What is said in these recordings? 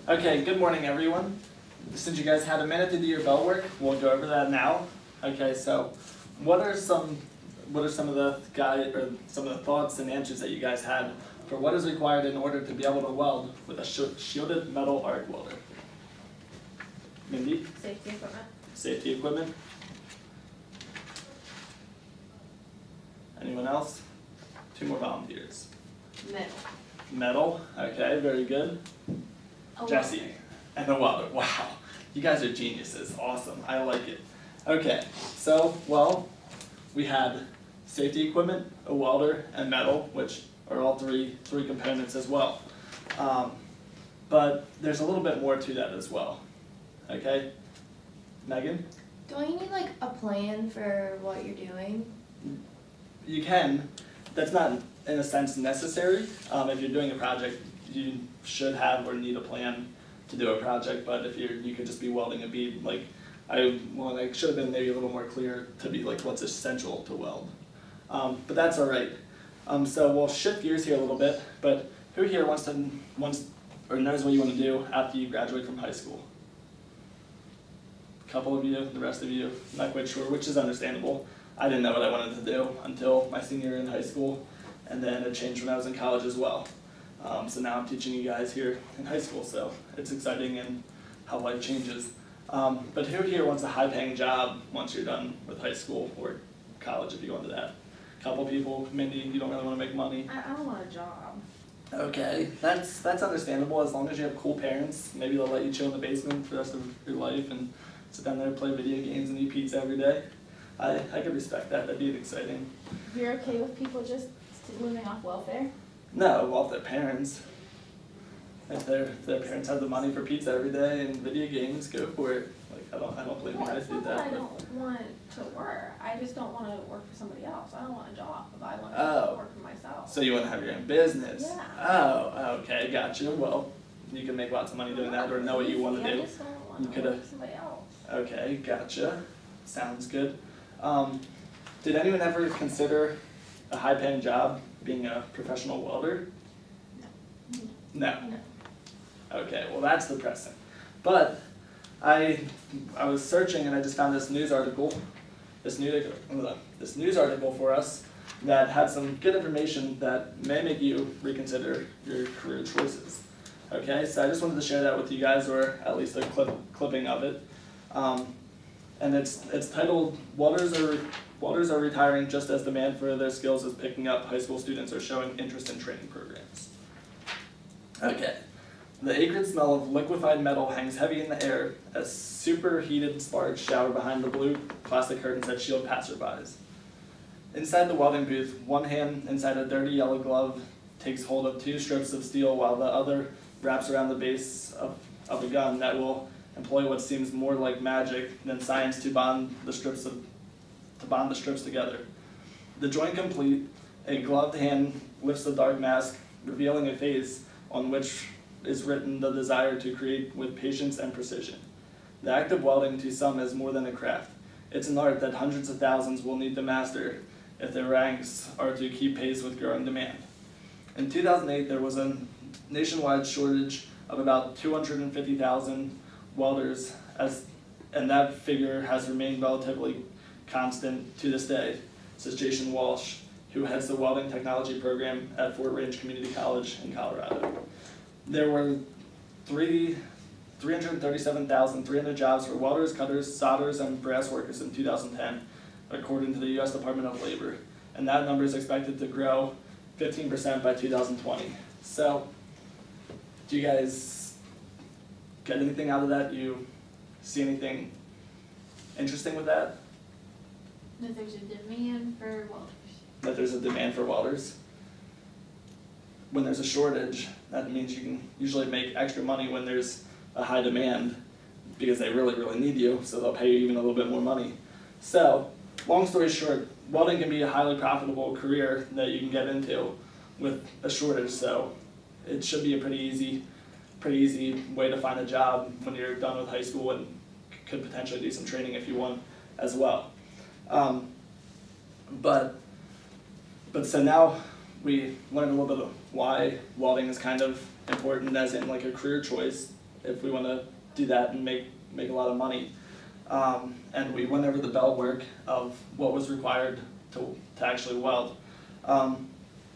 Okay, good morning everyone. Since you guys had a minute to do your bell work, we'll go over that now. Okay, so what are some of the thoughts and answers that you guys had for what is required in order to be able to weld with a shielded metal arc welder? Mindy? Safety equipment. Safety equipment? Anyone else? 2 more volunteers. Metal. Metal, okay, very good. Jesse, and a welder, wow. You guys are geniuses, awesome, I like it. Okay, so, well, we had safety equipment, a welder, and metal, which are all three components as well. But there's a little bit more to that as well, okay? Megan? Don't you need like a plan for what you're doing? You can, that's not in a sense necessary. If you're doing a project, you should have or need a plan to do a project, but if you could just be welding a bead, like, I should have been maybe a little more clear to be like what's essential to weld. But that's all right. So we'll shift gears here a little bit, but who here wants or knows what you want to do after you graduate from high school? A couple of you, the rest of you, not quite sure, which is understandable. I didn't know what I wanted to do until my senior year in high school, and then it changed when I was in college as well. So now I'm teaching you guys here in high school, so it's exciting and how life changes. But who here wants a high-paying job once you're done with high school or college if you go into that? A couple people. Mindy, you don't really want to make money? I don't want a job. Okay, that's understandable as long as you have cool parents. Maybe they'll let you chill in the basement for the rest of your life and sit down there and play video games and eat pizza every day. I could respect that. That'd be exciting. You're okay with people just living off welfare? No, well, if their parents, if their parents have the money for pizza every day and video games, go for it. Like I don't believe you guys It's do not that that. I But don't want to work. I just don't want to work for somebody else. I don't want a job. I want Oh. to work for myself. so you want to have your own business? Yeah. Oh, okay, gotcha. Well, you can make lots of money doing that, or know what you want to I do. just don't want You to coulda- work for somebody else. Okay, gotcha. Sounds good. Did anyone ever consider a high-paying job being a professional welder? No. No. Okay, well that's depressing. But I was searching and I just found this news article for us that had some good information that may make you reconsider your career choices. Okay, so I just wanted to share that with you guys, or at least a clipping of it. And it's titled "Welders are retiring just as demand for their skills is picking up. High school students are showing interest in training programs." Okay. The acrid smell of liquefied metal hangs heavy in the air as superheated sparks shower behind the blue plastic curtains that shield passerbys. Inside the welding booth, one hand inside a dirty yellow glove takes hold of 2 strips of steel while the other wraps around the base of a gun that will employ what seems more like magic than science to bond the strips together. The joint complete, a gloved hand lifts the dark mask, revealing a face on which is written the desire to create with patience and precision. The act of welding to some is more than a craft. It's an art that hundreds of thousands will need to master if their ranks are to keep pace with growing demand. In 2008, there was a nationwide shortage of about 250,000 welders, and that figure has remained relatively constant to this day, says Jason Walsh, who heads the welding technology program at Fort Range Community College in Colorado. There were 337,300 jobs for welders, cutters, solders, and brass workers in 2010, according to the U.S. Department of Labor, and that number is expected to grow 15% by 2020. So, do you guys get anything out of that? Do you see anything interesting with that? That there's a demand for welders. That there's a demand for welders? When there's a shortage, that means you can usually make extra money when there's a high demand because they really, really need you, so they'll pay you even a little bit more money. So, long story short, welding can be a highly profitable career that you can get into with a shortage, so it should be a pretty easy way to find a job when you're done with high school and could potentially do some training if you want as well. But so now we learned a little bit of why welding is kind of important as in like a career choice if we wanna do that and make a lot of money. And we went over the bell work of what was required to actually weld.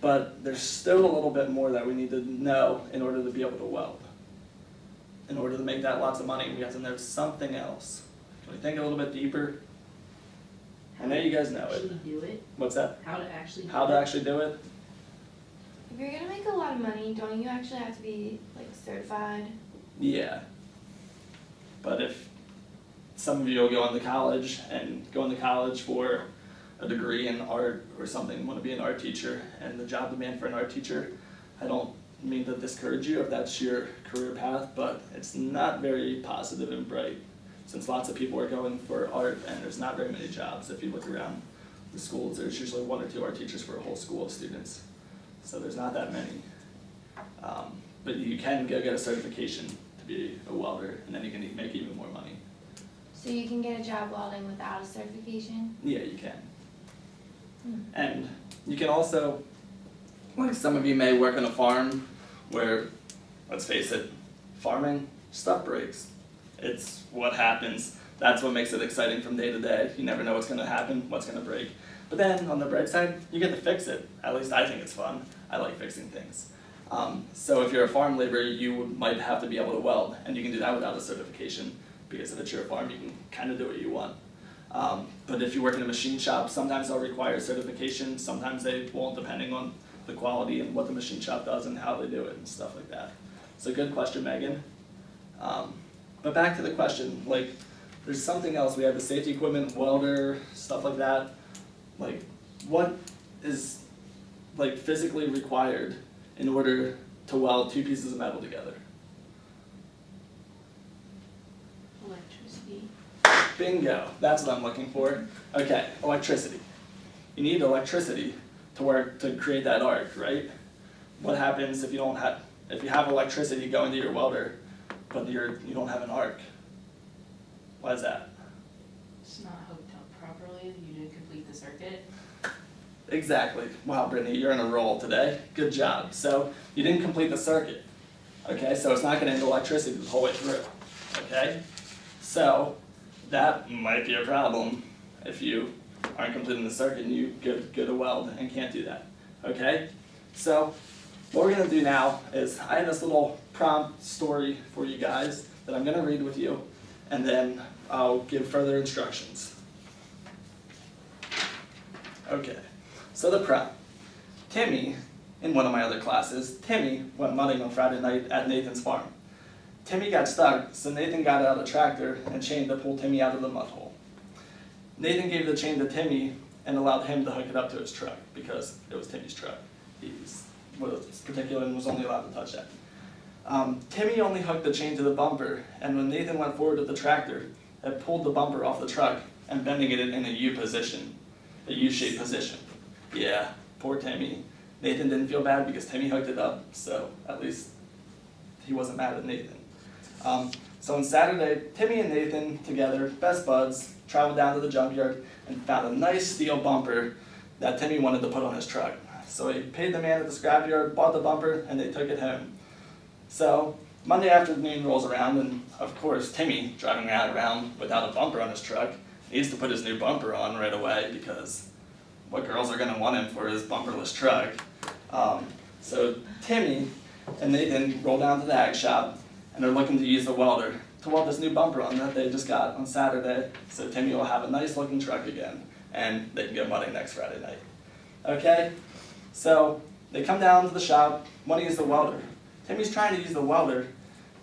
But there's still a little bit more that we need to know in order to be able to weld. In order to make that lots of money, we have to know something else. Can we think a little bit deeper? I know you guys know it. Actually do it, What's that? how to actually do it. How to actually do it? If you're gonna make a lot of money, don't you actually have to be like certified? Yeah. But if some of you will go into college and go into college for a degree in art or something, want to be an art teacher, and the job demand for an art teacher, I don't mean to discourage you if that's your career path, but it's not very positive and bright, since lots of people are going for art and there's not very many jobs. If you look around the schools, there's usually 1 or 2 art teachers for a whole school of students, so there's not that many. But you can go get a certification to be a welder, and then you can make even more money. So you can get a job welding without a certification? Yeah, you can. Hmm. And you can also, like some of you may work on a farm where, let's face it, farming, stuff breaks. It's what happens. That's what makes it exciting from day to day. You never know what's gonna happen, what's gonna break. But then on the bright side, you get to fix it. At least I think it's fun. I like fixing things. So if you're a farm laborer, you might have to be able to weld, and you can do that without a certification, because if it's your farm, you can kind of do what you want. But if you work in a machine shop, sometimes they'll require certification, sometimes they won't, depending on the quality and what the machine shop does and how they do it and stuff like that. So good question, Megan. But back to the question, like, there's something else. We have the safety equipment, welder, stuff like that. Like, what is, like, physically required in order to weld 2 pieces of metal together? Electricity. Bingo, that's what I'm looking for. Okay, electricity. You need electricity to work, to create that arc, right? What happens if you don't have, if you have electricity going to your welder, but you don't have an arc? Why is that? It's not hooked up properly, you didn't complete the circuit. Exactly. Wow, Brittany, you're in a roll today. Good job. So you didn't complete the circuit. Okay, so it's not going to end electricity the whole way through. Okay, so that might be a problem if you aren't completing the circuit and you go to weld and can't do that. Okay, so what we're going to do now is I have this little prompt story for you guys that I'm going to read with you, and then I'll give further instructions. Okay. So the prompt. Timmy, in one of my other classes, Timmy went mudding on Friday night at Nathan's farm. Timmy got stuck, so Nathan got out a tractor and chain to pull Timmy out of the mud hole. Nathan gave the chain to Timmy and allowed him to hook it up to his truck because it was Timmy's truck. He was particular and was only allowed to touch that. Timmy only hooked the chain to the bumper, and when Nathan went forward with the tractor, it pulled the bumper off the truck and bending it in a U position, a U-shaped position. Yeah, poor Timmy. Nathan didn't feel bad because Timmy hooked it up, so at least he wasn't mad at Nathan. So on Saturday, Timmy and Nathan, together, best buds, traveled down to the junkyard and found a nice steel bumper that Timmy wanted to put on his truck. So he paid the man at the scrapyard, bought the bumper, and they took it home. So Monday afternoon rolls around, and of course Timmy, driving around without a bumper on his truck, needs to put his new bumper on right away because what girls are going to want him for his bumperless truck. So Timmy and Nathan roll down to the ag shop, and they're looking to use the welder to weld this new bumper on that they just got on Saturday, so Timmy will have a nice looking truck again, and they can go mudding next Friday night. Okay, so they come down to the shop, want to use the welder. Timmy's trying to use the welder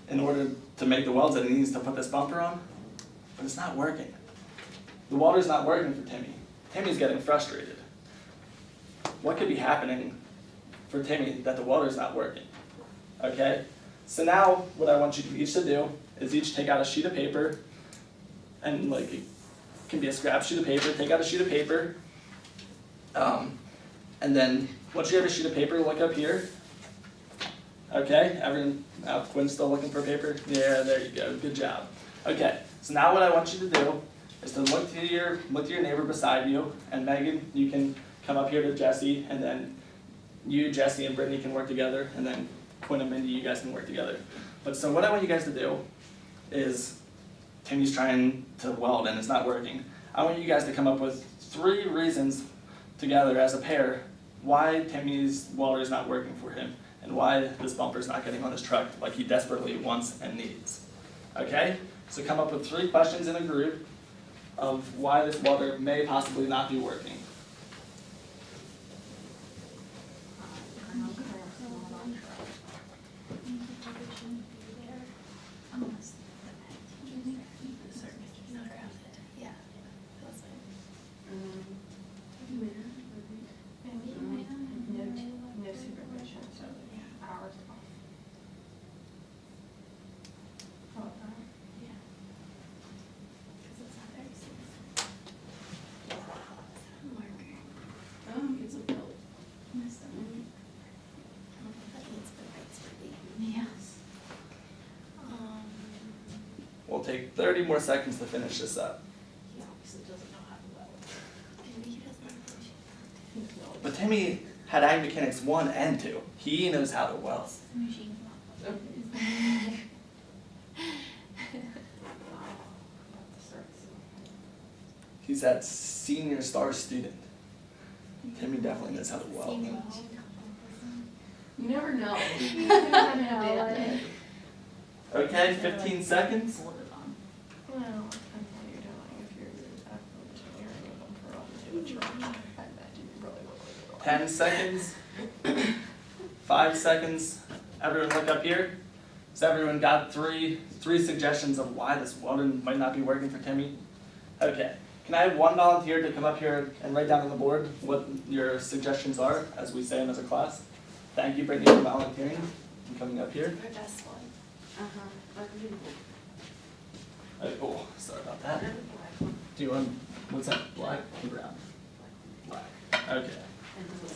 in order to make the welds that he needs to put this bumper on, but it's not working. The welder's not working for Timmy. Timmy's getting frustrated. What could be happening for Timmy that the welder's not working? Okay, so now what I want you each to do is each take out a sheet of paper, and like it can be a scrap sheet of paper, take out a sheet of paper, and then once you have a sheet of paper, look up here. Okay, everyone, Quinn's still looking for paper? Yeah, there you go, good job. Okay, so now what I want you to do is to look to your neighbor beside you, and Megan, you can come up here to Jesse, and then you, Jesse, and Brittany can work together, and then Quinn and Mindy, you guys can work together. But so what I want you guys to do is, Timmy's trying to weld and it's not working. I want you guys to come up with 3 reasons together as a pair why Timmy's welder is not working for him and why this bumper is not getting on his truck like he desperately wants and needs. Okay? So come up with 3 questions in a group of why this welder may possibly not be working. Yeah, that's fine. No supervision, so hours off. How about that? Because it's not very serious. Marker. It's a bill. Missed them. I don't know if that means the rights for the. Yes. We'll take 30 more seconds to finish this up. He obviously doesn't know how to weld. Maybe he doesn't know. But Timmy had Ag Mechanics 1 and 2. He knows how to weld. Machine. He's that senior star student. Timmy definitely knows how to weld. You never know. Okay, 15 seconds. Well, it depends what you're doing. If you're actually engineering a bumper onto a truck, I imagine you probably won't like it all. 10 seconds. 5 seconds. Everyone look up here. So everyone got three suggestions of why this welding might not be working for Timmy? Okay. Can I have one volunteer to come up here and write down on the board what your suggestions are as we say them as a class? Thank you, Brittany, for volunteering and coming up here. Our best one. Oh, sorry about that. Do you want, what's that, black or brown? Black. Okay.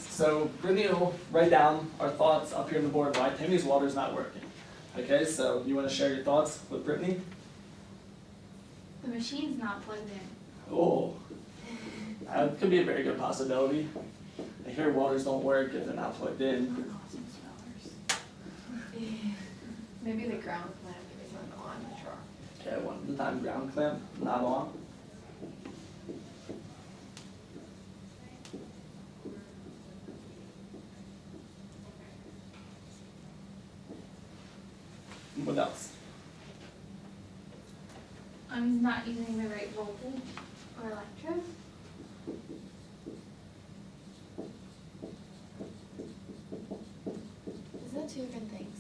So Brittany will write down our thoughts up here on the board why Timmy's welder's not working. Okay, so you want to share your thoughts with Brittany? The machine's not plugged in. Oh, that could be a very good possibility. I hear welders don't work if they're not plugged in. Maybe the ground clamp isn't on the truck. Okay, one at a time, ground clamp, not on. What else? I'm not using the right voltage or electrode. Is that 2 different things?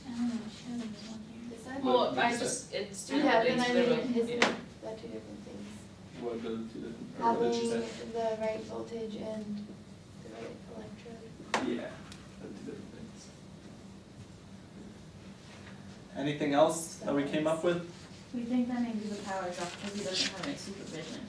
I don't know, she has one here. Is that? Well, What I is just, it's two Yeah, different then I things, mean, but his, yeah. that 2 different things. What are the two different, or what did she Having say? the right voltage and the right electrode. Yeah, they're two different things. Anything else that we came up with? We think that maybe the power's off because he doesn't have any supervision.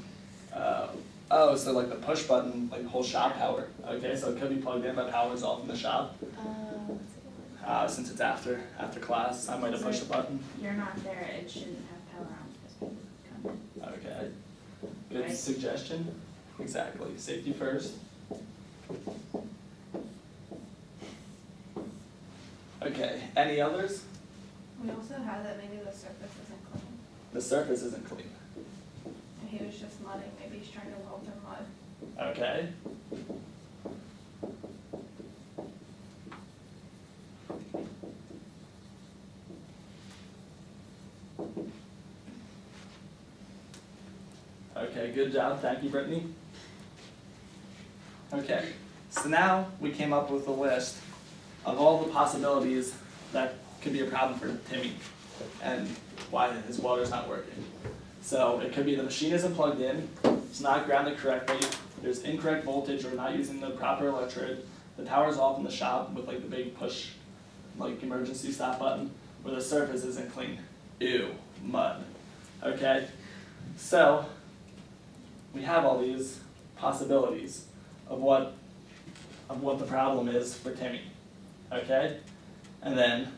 Oh, so like the push button, like whole shop power. Okay, so it could be plugged in, but power's off in the shop. What's the other one? Since it's after class, I might have pushed the button. You're not there, it shouldn't have power on because people come in. Okay, good Right. suggestion. Exactly, safety first. Okay, any others? We also had that maybe the surface isn't clean. The surface isn't clean. And he was just mudding, maybe he's trying to weld in mud. Okay. Okay, good job, thank you, Brittany. Okay, so now we came up with a list of all the possibilities that could be a problem for Timmy and why his welder's not working. So it could be the machine isn't plugged in, it's not grounded correctly, there's incorrect voltage or not using the proper electrode, the power's off in the shop with like the big push, like emergency stop button, or the surface isn't clean. Ew, mud. Okay, so we have all these possibilities of what the problem is for Timmy. Okay? And then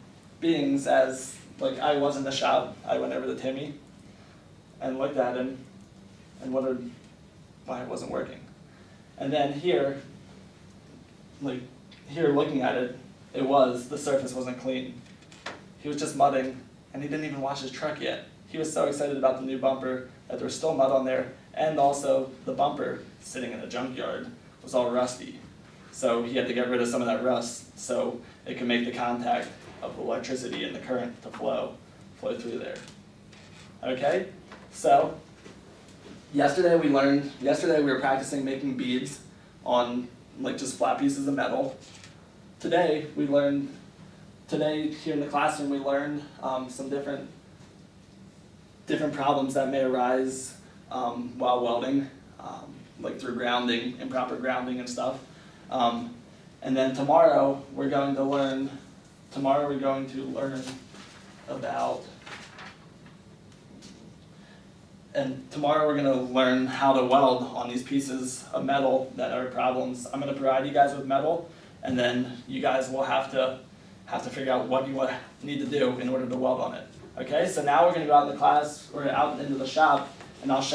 beings as like I was in the shop, I went over to Timmy and looked at him and wondered why it wasn't working. And then here, like here looking at it, it was, the surface wasn't clean. He was just mudding, and he didn't even wash his truck yet. He was so excited about the new bumper that there was still mud on there, and also the bumper, sitting in a junkyard, was all rusty. So he had to get rid of some of that rust so it could make the contact of the electricity and the current to flow through there. Okay, so yesterday we were practicing making beads on like just flat pieces of metal. Today here in the classroom we learned some different problems that may arise while welding, like through grounding, improper grounding and stuff. And then tomorrow we're going to learn about, and tomorrow we're going to learn how to weld on these pieces of metal that are problems. I'm going to provide you guys with metal, and then you guys will have to figure out what you need to do in order to weld on it. Okay, so now we're going to go out in the class, or out into the shop, and I'll show